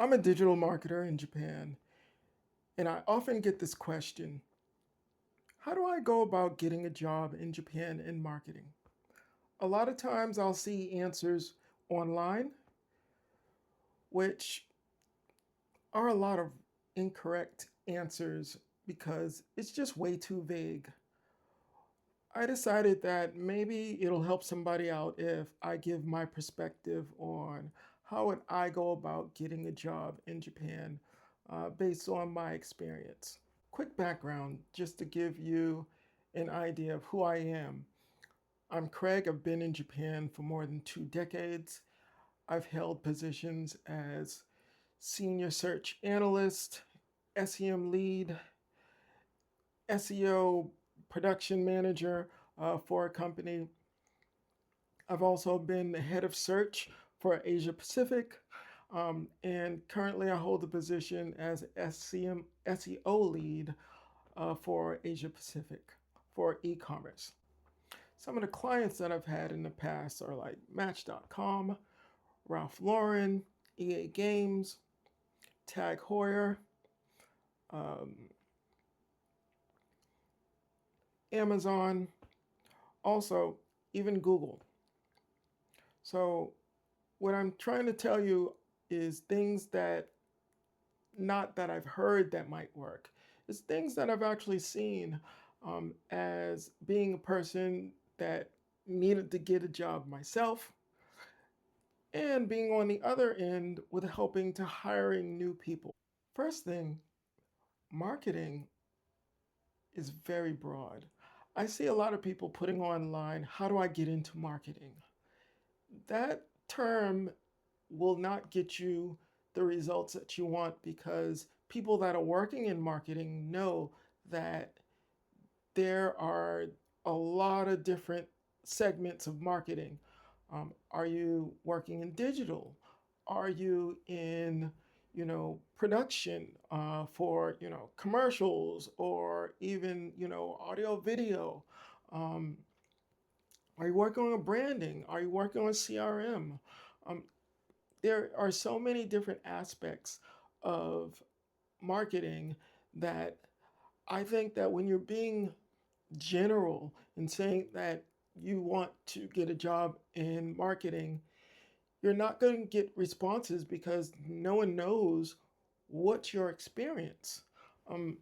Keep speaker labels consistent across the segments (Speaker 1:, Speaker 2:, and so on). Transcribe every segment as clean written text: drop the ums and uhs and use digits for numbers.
Speaker 1: I'm a digital marketer in Japan, and I often get this question: how do I go about getting a job in Japan in marketing? A lot of times I'll see answers online, which are a lot of incorrect answers because it's just way too vague. I decided that maybe it'll help somebody out if I give my perspective on how would I go about getting a job in Japan based on my experience. Quick background just to give you an idea of who I am. I'm Craig. I've been in Japan for more than 2 decades. I've held positions as senior search analyst, SEM lead, SEO production manager for a company. I've also been the head of search for Asia Pacific, and currently I hold the position as SEO lead for Asia Pacific for e-commerce. Some of the clients that I've had in the past are like Match.com, Ralph Lauren, EA Games, Tag Heuer, um, Amazon, also even Google. So what I'm trying to tell you is things that not that I've heard that might work. It's things that I've actually seen as being a person that needed to get a job myself and being on the other end with helping to hiring new people. First thing, marketing is very broad. I see a lot of people putting online, how do I get into marketing? That term will not get you the results that you want because people that are working in marketing know that there are a lot of different segments of marketing. Are you working in digital? Are you in, production for, commercials or even, audio video? Um, are you working on branding? Are you working on CRM? Um, there are so many different aspects of marketing that I think that when you're being general and saying that you want to get a job in marketing, you're not going to get responses because no one knows what's your experience. Um,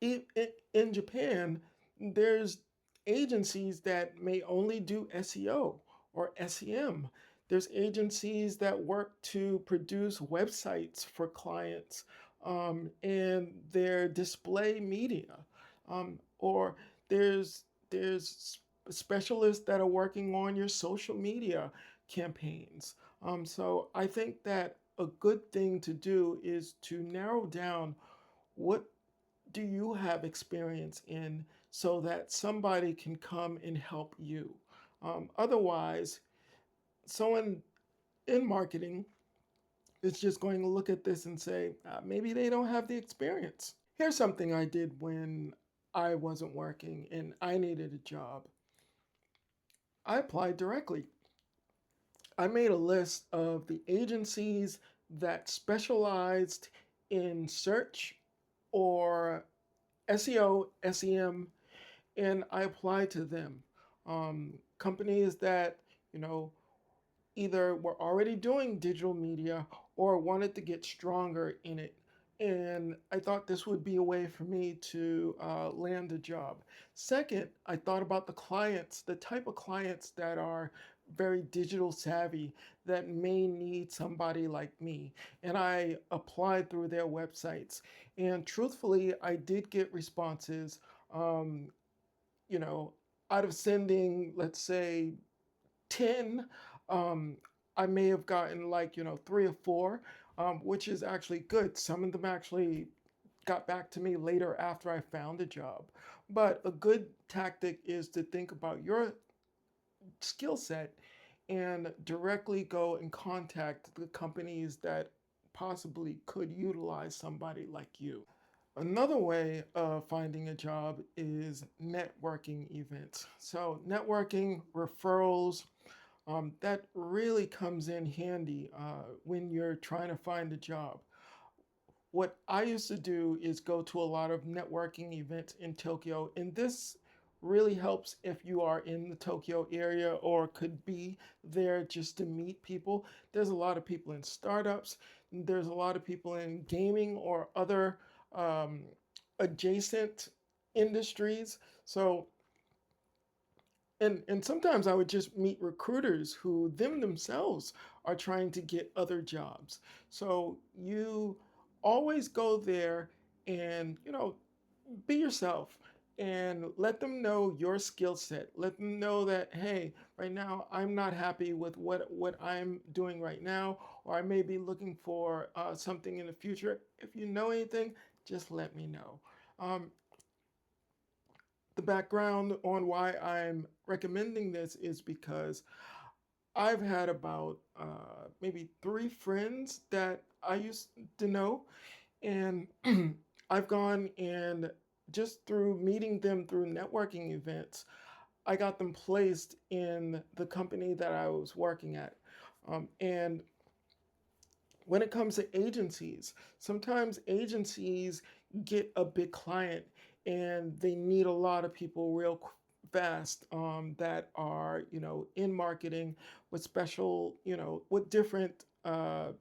Speaker 1: in Japan, there's agencies that may only do SEO or SEM. There's agencies that work to produce websites for clients and their display media. Or there's specialists that are working on your social media campaigns. So I think that a good thing to do is to narrow down what do you have experience in so that somebody can come and help you. Otherwise, someone in marketing is just going to look at this and say, maybe they don't have the experience. Here's something I did when I wasn't working and I needed a job. I applied directly. I made a list of the agencies that specialized in search or SEO, SEM, and I applied to them. Companies that, you know, either were already doing digital media or wanted to get stronger in it. And I thought this would be a way for me to land a job. Second, I thought about the clients, the type of clients that are very digital savvy that may need somebody like me. And I applied through their websites. And truthfully, I did get responses. Um, you know, Out of sending, let's say, 10, um, I may have gotten like, 3 or 4, which is actually good. Some of them actually got back to me later after I found a job. But a good tactic is to think about your skill set and directly go and contact the companies that possibly could utilize somebody like you. Another way of finding a job is networking events. So, networking, referrals, That really comes in handy when you're trying to find a job. What I used to do is go to a lot of networking events in Tokyo, and this really helps if you are in the Tokyo area or could be there just to meet people. There's a lot of people in startups, there's a lot of people in gaming or other um, adjacent industries. So and sometimes I would just meet recruiters who themselves are trying to get other jobs. So you always go there and be yourself and let them know your skill set. Let them know that, hey, right now I'm not happy with what I'm doing right now, or I may be looking for something in the future. If you know anything, just let me know. Um, the background on why I'm recommending this is because I've had about maybe three friends that I used to know, and I've gone and just through meeting them through networking events, I got them placed in the company that I was working at. And when it comes to agencies, sometimes agencies get a big client and they need a lot of people real fast that are, in marketing with special, with different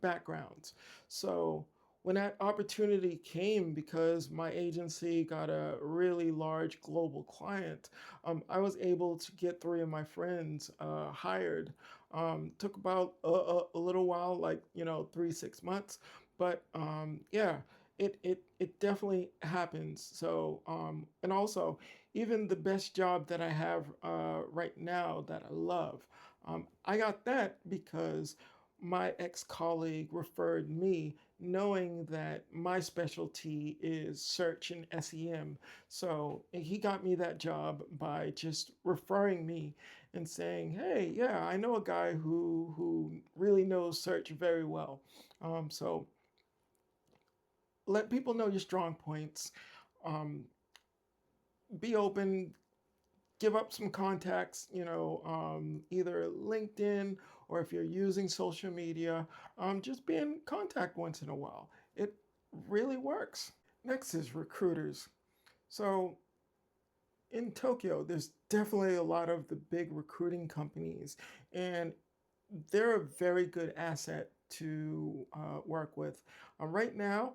Speaker 1: backgrounds. So when that opportunity came, because my agency got a really large global client, I was able to get three of my friends hired. Took about a little while, like 3 6 months, but yeah, it definitely happens. So and also, even the best job that I have right now that I love, I got that because my ex-colleague referred me, knowing that my specialty is search and SEM. So he got me that job by just referring me and saying, "Hey, yeah, I know a guy who really knows search very well." So let people know your strong points. Um, be open. Give up some contacts. Either LinkedIn or if you're using social media, just be in contact once in a while. It really works. Next is recruiters. So in Tokyo, there's definitely a lot of the big recruiting companies, and they're a very good asset to work with. Right now,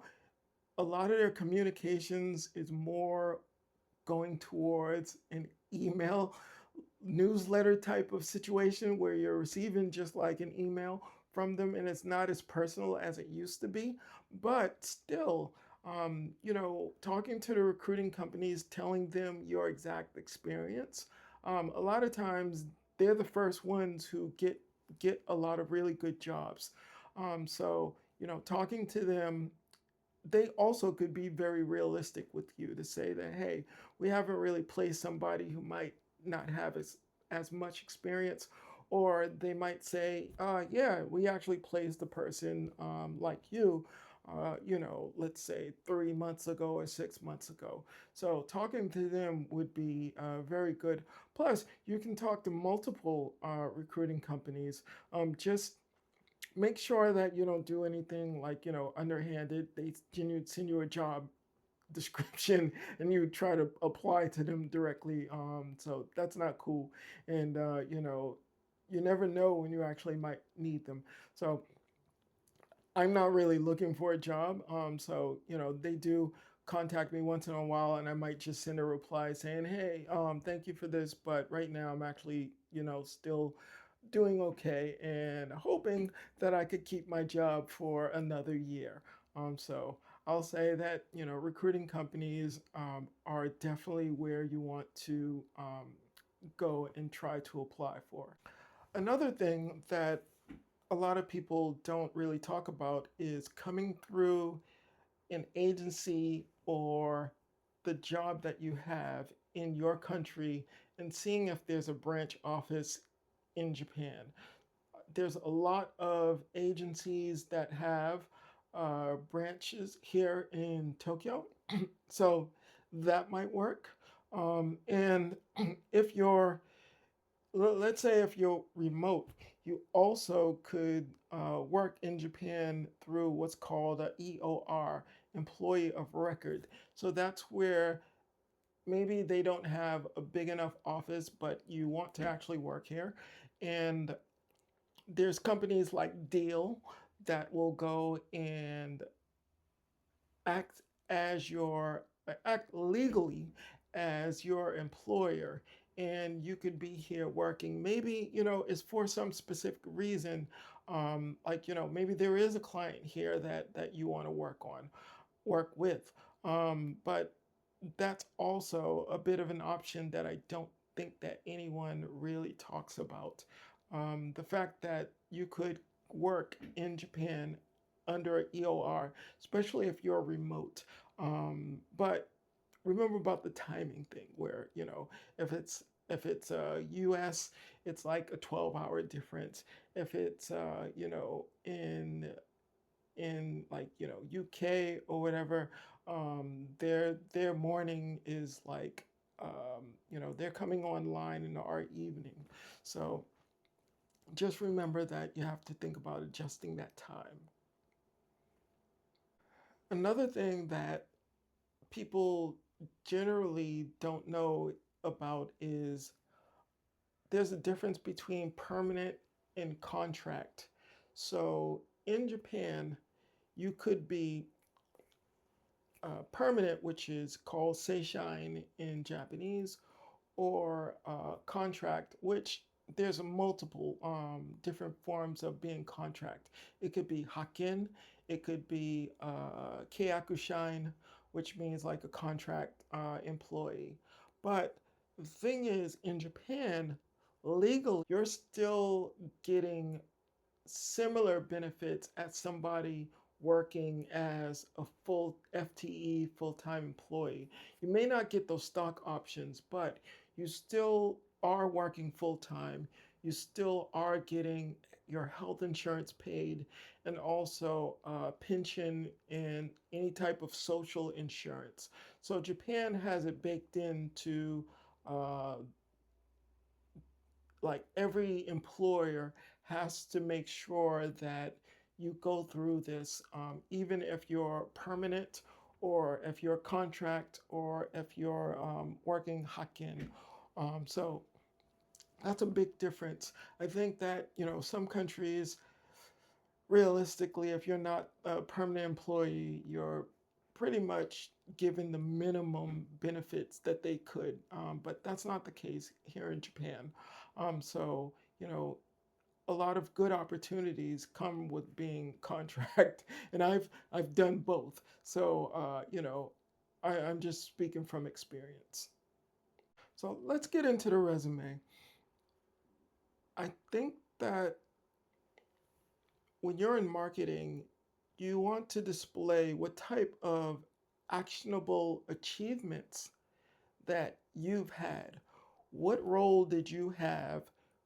Speaker 1: a lot of their communications is more going towards an email newsletter type of situation where you're receiving just like an email from them and it's not as personal as it used to be. But still, talking to the recruiting companies, telling them your exact experience, a lot of times they're the first ones who get a lot of really good jobs. So, talking to them, they also could be very realistic with you to say that, hey, we haven't really placed somebody who might not have as much experience. Or they might say, yeah, we actually placed the person like you, let's say 3 months ago or 6 months ago. So talking to them would be very good. Plus, you can talk to multiple recruiting companies. Just make sure that you don't do anything like underhanded. They send you a job description and you try to apply to them directly. So that's not cool. And you never know when you actually might need them. So I'm not really looking for a job. So they do contact me once in a while, and I might just send a reply saying, "Hey, thank you for this, but right now I'm actually, still doing okay and hoping that I could keep my job for another year." So I'll say that recruiting companies are definitely where you want to go and try to apply for. Another thing that a lot of people don't really talk about is coming through an agency or the job that you have in your country and seeing if there's a branch office in Japan. There's a lot of agencies that have branches here in Tokyo, so that might work. And if you're let's say if you're remote, you also could work in Japan through what's called a EOR, employee of record. So that's where maybe they don't have a big enough office, but you want to actually work here. And there's companies like Deal that will go and act as your act legally as your employer, and you could be here working, maybe it's for some specific reason, like maybe there is a client here that you want to work with, but that's also a bit of an option that I don't think that anyone really talks about. The fact that you could work in Japan under an EOR, especially if you're remote. But remember about the timing thing, where if it's US, it's like a 12-hour difference. If it's in like UK or whatever, their morning is like they're coming online in our evening. So just remember that you have to think about adjusting that time. Another thing that people generally don't know about is there's a difference between permanent and contract. So in Japan, you could be permanent, which is called seishine in Japanese, or contract, which there's a multiple different forms of being contract. It could be haken, it could be keiakushain, which means like a contract employee. But the thing is, in Japan, legally, you're still getting similar benefits as somebody working as a full FTE, full time employee. You may not get those stock options, but you still are working full time. You still are getting your health insurance paid, and also pension and any type of social insurance. So Japan has it baked into uh, like every employer has to make sure that you go through this, even if you're permanent or if you're contract or if you're working hakken. So that's a big difference. I think that some countries, realistically, if you're not a permanent employee, you're pretty much given the minimum benefits that they could. But that's not the case here in Japan. So, you know, a lot of good opportunities come with being contract, and I've done both. So, I'm just speaking from experience. So let's get into the resume. I think that when you're in marketing, you want to display what type of actionable achievements that you've had. What role did you have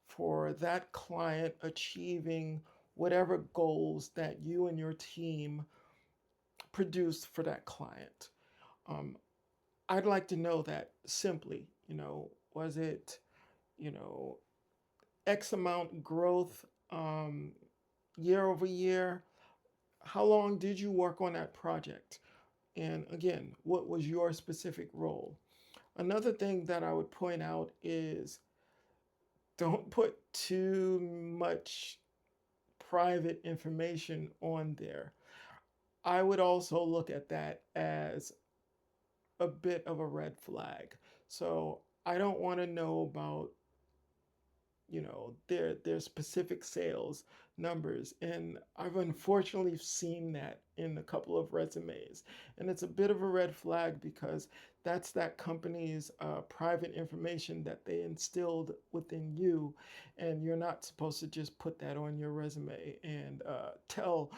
Speaker 1: for that client achieving whatever goals that you and your team produced for that client? Um, I'd like to know that simply. Was it, you know, X amount growth year over year? How long did you work on that project? And again, what was your specific role? Another thing that I would point out is don't put too much private information on there. I would also look at that as a bit of a red flag. So I don't want to know about their specific sales numbers, and I've unfortunately seen that in a couple of resumes, and it's a bit of a red flag because that's that company's private information that they instilled within you, and you're not supposed to just put that on your resume and tell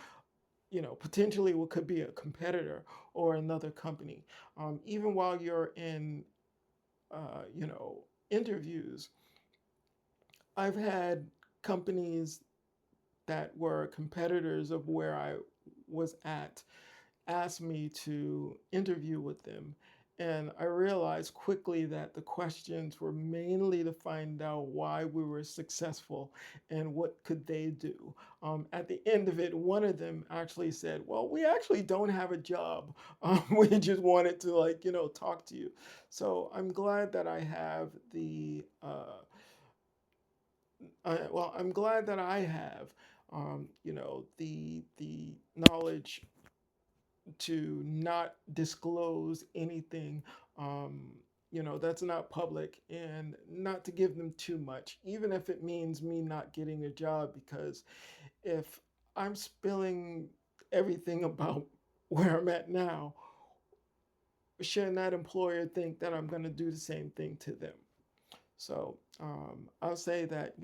Speaker 1: potentially what could be a competitor or another company, even while you're in interviews. I've had companies that were competitors of where I was at ask me to interview with them. And I realized quickly that the questions were mainly to find out why we were successful and what could they do. At the end of it, one of them actually said, "Well, we actually don't have a job. We just wanted to, like, talk to you." So I'm glad that I have I'm glad that I have, the knowledge to not disclose anything, that's not public, and not to give them too much, even if it means me not getting a job. Because if I'm spilling everything about where I'm at now, shouldn't that employer think that I'm going to do the same thing to them? So I'll say that,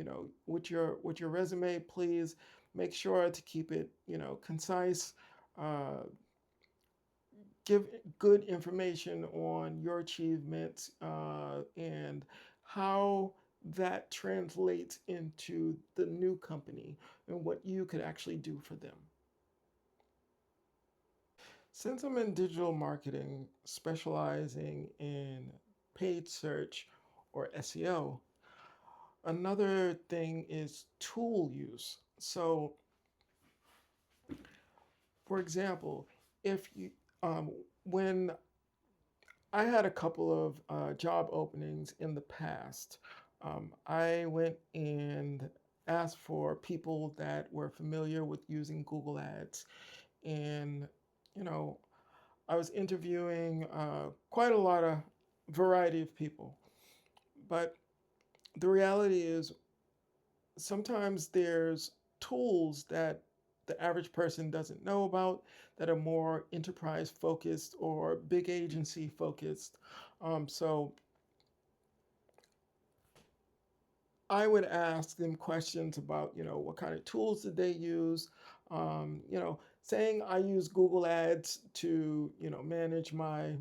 Speaker 1: with your resume, please make sure to keep it, concise. Uh, Give good information on your achievements, and how that translates into the new company and what you could actually do for them. Since I'm in digital marketing, specializing in paid search or SEO, another thing is tool use. So, for example, if you when I had a couple of job openings in the past. I went and asked for people that were familiar with using Google Ads. And, you know, I was interviewing quite a lot of variety of people. But the reality is, sometimes there's tools that the average person doesn't know about, that are more enterprise focused or big agency focused. So I would ask them questions about, what kind of tools did they use. Saying I use Google Ads to, manage my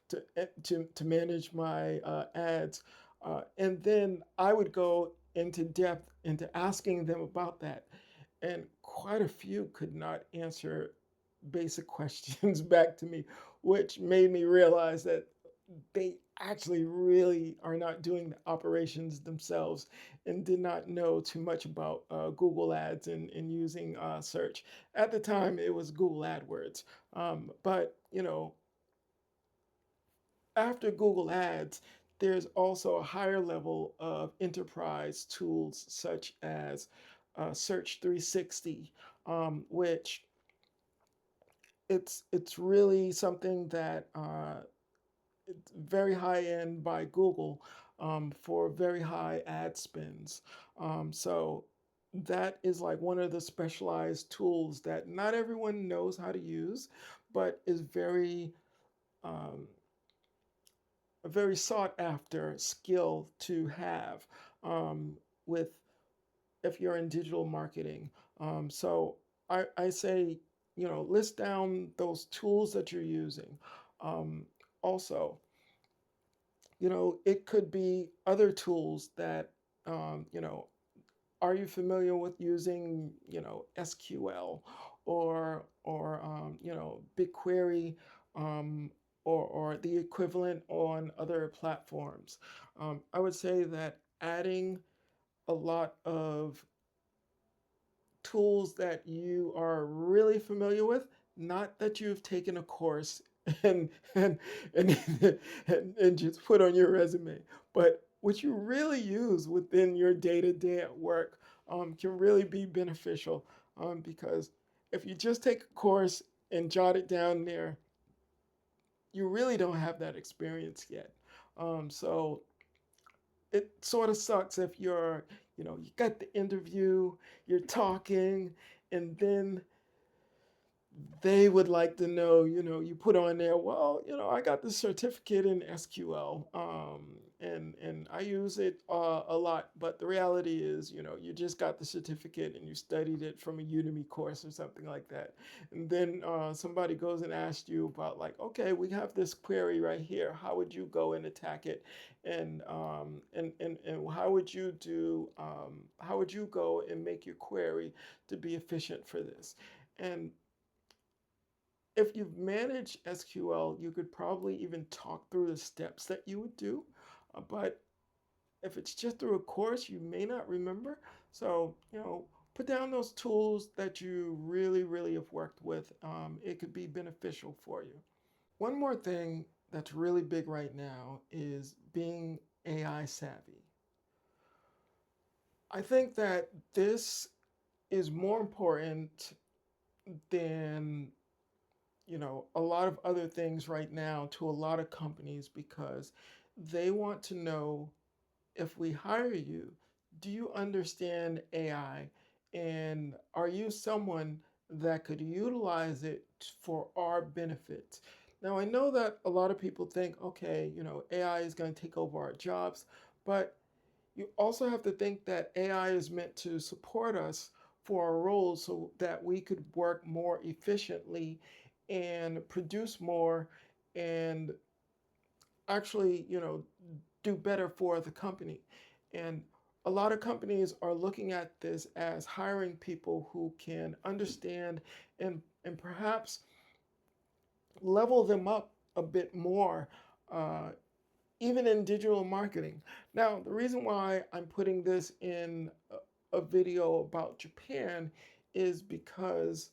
Speaker 1: to manage my ads, and then I would go into depth into asking them about that, and quite a few could not answer basic questions back to me, which made me realize that they actually really are not doing the operations themselves, and did not know too much about Google Ads and using search. At the time, it was Google AdWords. But, after Google Ads, there's also a higher level of enterprise tools such as Search 360, which it's really something that it's very high end by Google, for very high ad spends. So that is like one of the specialized tools that not everyone knows how to use, but is um, a very sought after skill to have, with if you're in digital marketing. So I say, list down those tools that you're using. Um, Also, it could be other tools that, are you familiar with using, SQL, or BigQuery, um, or the equivalent on other platforms. I would say that adding a lot of tools that you are really familiar with, not that you've taken a course and and and and just put on your resume, but what you really use within your day to day at work, can really be beneficial. Because if you just take a course and jot it down there, you really don't have that experience yet. So it sort of sucks if you got the interview, you're talking, and then they would like to know, you put on there, well, I got this certificate in SQL, and I use it a lot. But the reality is, you just got the certificate and you studied it from a Udemy course or something like that. And then somebody goes and asks you about, like, okay, we have this query right here. How would you go and attack it? And how would you do? How would you go and make your query to be efficient for this? And If you've managed SQL, you could probably even talk through the steps that you would do. But if it's just through a course, you may not remember. So, put down those tools that you really, really have worked with. It could be beneficial for you. One more thing that's really big right now is being AI savvy. I think that this is more important than a lot of other things right now to a lot of companies because they want to know, if we hire you, do you understand AI, and are you someone that could utilize it for our benefit? Now, I know that a lot of people think, okay, AI is going to take over our jobs, but you also have to think that AI is meant to support us for our roles so that we could work more efficiently and produce more and actually, do better for the company. And a lot of companies are looking at this as hiring people who can understand and perhaps level them up a bit more, uh, even in digital marketing. Now, the reason why I'm putting this in a video about Japan is because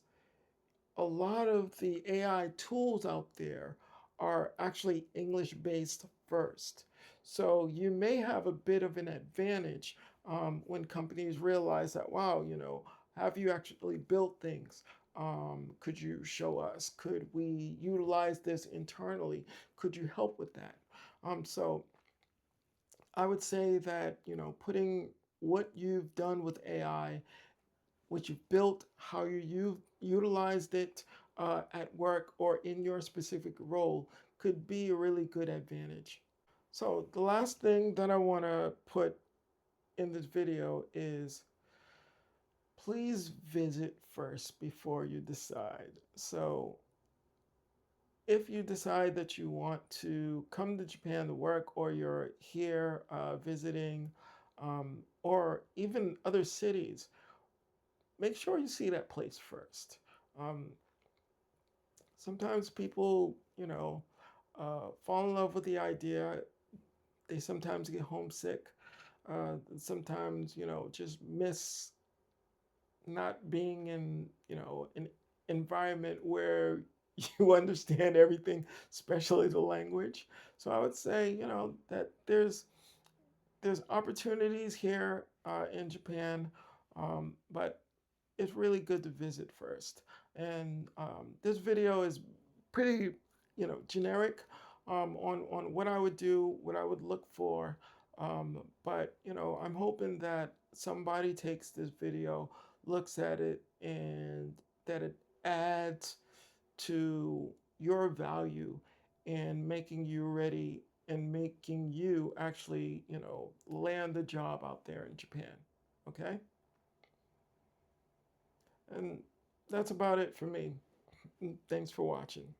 Speaker 1: a lot of the AI tools out there are actually English based first. So you may have a bit of an advantage when companies realize that, wow, have you actually built things? Could you show us? Could we utilize this internally? Could you help with that? So I would say that, putting what you've done with AI, what you've built, how you've utilized it at work or in your specific role could be a really good advantage. So the last thing that I want to put in this video is, please visit first before you decide. So if you decide that you want to come to Japan to work, or you're here visiting, or even other cities, make sure you see that place first. Um, Sometimes people, fall in love with the idea. They sometimes get homesick. Sometimes, just miss not being in, an environment where you understand everything, especially the language. So I would say, that there's opportunities here in Japan, but it's really good to visit first. And this video is pretty, generic on what I would do, what I would look for. But I'm hoping that somebody takes this video, looks at it, and that it adds to your value in making you ready and making you actually, land the job out there in Japan. Okay? And that's about it for me. Thanks for watching.